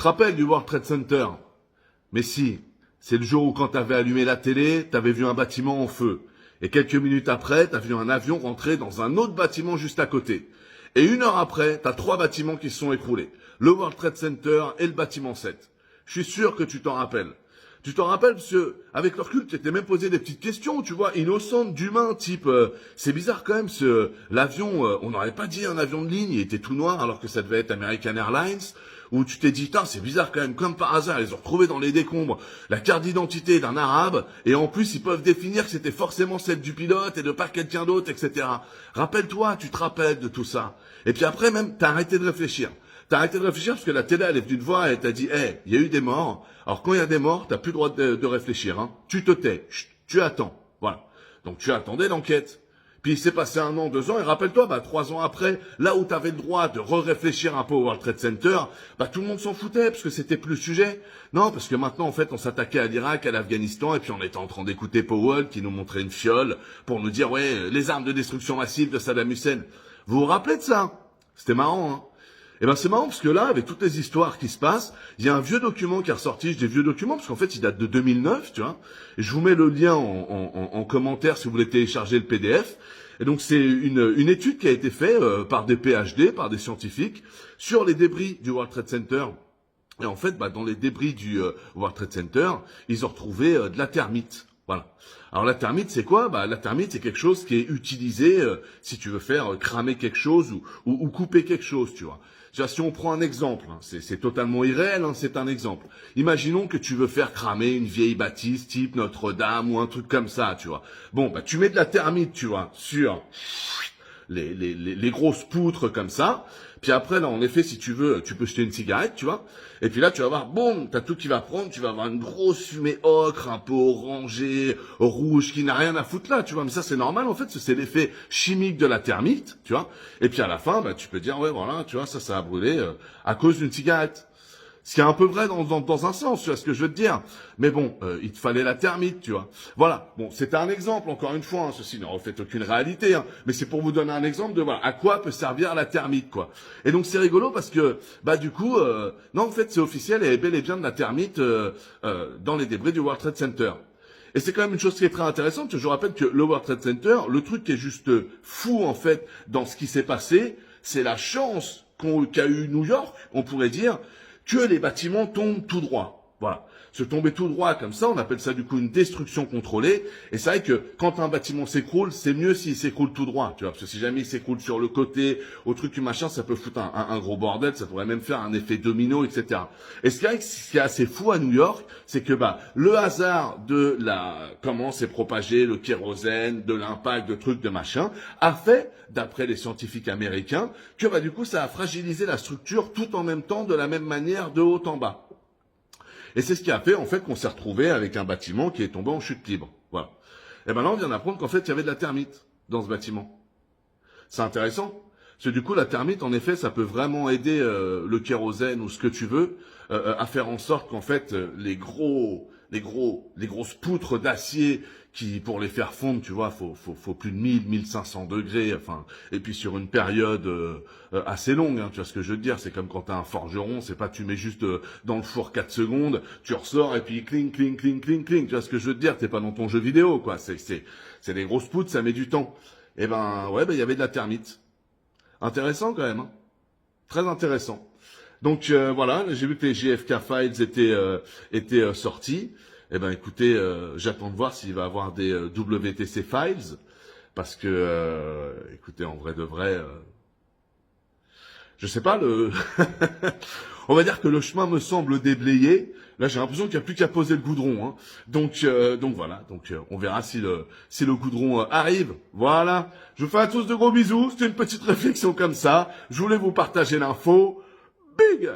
te rappelles du World Trade Center? Mais si, c'est le jour où quand t'avais allumé la télé, t'avais vu un bâtiment en feu. Et quelques minutes après, t'as vu un avion rentrer dans un autre bâtiment juste à côté. Et 1 heure après, t'as 3 bâtiments qui se sont écroulés. Le World Trade Center et le bâtiment 7. Je suis sûr que tu t'en rappelles. Tu t'en rappelles parce que, avec leur culte, tu t'es même posé des petites questions, tu vois, innocentes, d'humains, type, c'est bizarre quand même, l'avion, on n'aurait pas dit un avion de ligne, il était tout noir alors que ça devait être American Airlines, où tu t'es dit, c'est bizarre quand même, comme par hasard, ils ont retrouvé dans les décombres la carte d'identité d'un arabe, et en plus, ils peuvent définir que c'était forcément celle du pilote et de pas quelqu'un d'autre, etc. Rappelle-toi, tu te rappelles de tout ça. Et puis après, même, t'as arrêté de réfléchir. T'as arrêté de réfléchir parce que la télé, elle est venue te voir et elle t'a dit, il y a eu des morts. Alors quand il y a des morts, t'as plus le droit de réfléchir, hein. Tu te tais, chut, tu attends. Voilà. Donc tu attendais l'enquête. Puis il s'est passé 1 an, 2 ans, et rappelle-toi, 3 ans après, là où t'avais le droit de réfléchir un peu au World Trade Center, tout le monde s'en foutait, parce que c'était plus le sujet. Non, parce que maintenant, en fait, on s'attaquait à l'Irak, à l'Afghanistan, et puis on était en train d'écouter Powell, qui nous montrait une fiole, pour nous dire, ouais, les armes de destruction massive de Saddam Hussein. Vous vous rappelez de ça? C'était marrant, hein. C'est marrant parce que là, avec toutes les histoires qui se passent, il y a un vieux document qui est ressorti, des vieux documents, parce qu'en fait, il date de 2009, tu vois. Et je vous mets le lien en commentaire si vous voulez télécharger le PDF. Et donc, c'est une étude qui a été faite par des PhD, par des scientifiques, sur les débris du World Trade Center. Et en fait, dans les débris du World Trade Center, ils ont retrouvé de la thermite. Voilà. Alors la thermite, c'est quoi? La thermite, c'est quelque chose qui est utilisé si tu veux faire cramer quelque chose ou couper quelque chose, tu vois. Si on prend un exemple, hein, c'est totalement irréel, hein, c'est un exemple. Imaginons que tu veux faire cramer une vieille bâtisse type Notre-Dame ou un truc comme ça, tu vois. Bon, tu mets de la thermite, tu vois, sur les grosses poutres comme ça. Puis après, là, en effet, si tu veux, tu peux jeter une cigarette, tu vois. Et puis là, tu vas voir, boum, t'as tout qui va prendre, tu vas avoir une grosse fumée ocre, un peu orangée, rouge, qui n'a rien à foutre là, tu vois. Mais ça, c'est normal, en fait, c'est l'effet chimique de la thermite, tu vois. Et puis à la fin, tu peux dire, ouais, voilà, tu vois, ça a brûlé à cause d'une cigarette. Ce qui est un peu vrai dans un sens, tu vois ce que je veux te dire. Mais bon, il te fallait la thermite, tu vois. Voilà. Bon, c'était un exemple, encore une fois, hein, ceci ne reflète aucune réalité, hein, mais c'est pour vous donner un exemple de à quoi peut servir la thermite, quoi. Et donc c'est rigolo parce que, du coup, non, en fait, c'est officiel, il y avait bel et bien de la thermite dans les débris du World Trade Center. Et c'est quand même une chose qui est très intéressante, je rappelle que le World Trade Center, le truc qui est juste fou, en fait, dans ce qui s'est passé, c'est la chance qu'a eu New York, on pourrait dire, que les bâtiments tombent tout droit. Voilà. Se tomber tout droit comme ça, on appelle ça du coup une destruction contrôlée. Et c'est vrai que quand un bâtiment s'écroule, c'est mieux s'il s'écroule tout droit, tu vois, parce que si jamais il s'écroule sur le côté, au truc du machin, ça peut foutre un gros bordel, ça pourrait même faire un effet domino, etc. Et ce qui est assez fou à New York, c'est que le hasard de comment s'est propagé le kérosène, de l'impact, de trucs de machin, a fait, d'après les scientifiques américains, que du coup ça a fragilisé la structure tout en même temps de la même manière de haut en bas. Et c'est ce qui a fait, en fait, qu'on s'est retrouvé avec un bâtiment qui est tombé en chute libre. Voilà. Et là, on vient d'apprendre qu'en fait, il y avait de la thermite dans ce bâtiment. C'est intéressant. Parce que du coup, la thermite, en effet, ça peut vraiment aider le kérosène ou ce que tu veux à faire en sorte qu'en fait, les grosses poutres d'acier qui, pour les faire fondre, tu vois, faut plus de 1500 degrés, enfin, et puis sur une période assez longue, hein, tu vois ce que je veux te dire, c'est comme quand t'as un forgeron, c'est pas tu mets juste dans le four 4 secondes, tu ressors et puis cling, cling, cling, cling, cling, tu vois ce que je veux te dire, t'es pas dans ton jeu vidéo, quoi, c'est des grosses poutres, ça met du temps. Et il y avait de la thermite. Intéressant quand même, hein. Très intéressant. Donc voilà, j'ai vu que les JFK Files étaient sortis. Écoutez, j'attends de voir s'il va y avoir des WTC Files, parce que, écoutez, en vrai de vrai, je sais pas, on va dire que le chemin me semble déblayé. Là, j'ai l'impression qu'il n'y a plus qu'à poser le goudron, hein. Donc voilà, on verra si le goudron arrive. Voilà. Je vous fais à tous de gros bisous. C'était une petite réflexion comme ça. Je voulais vous partager l'info. Big!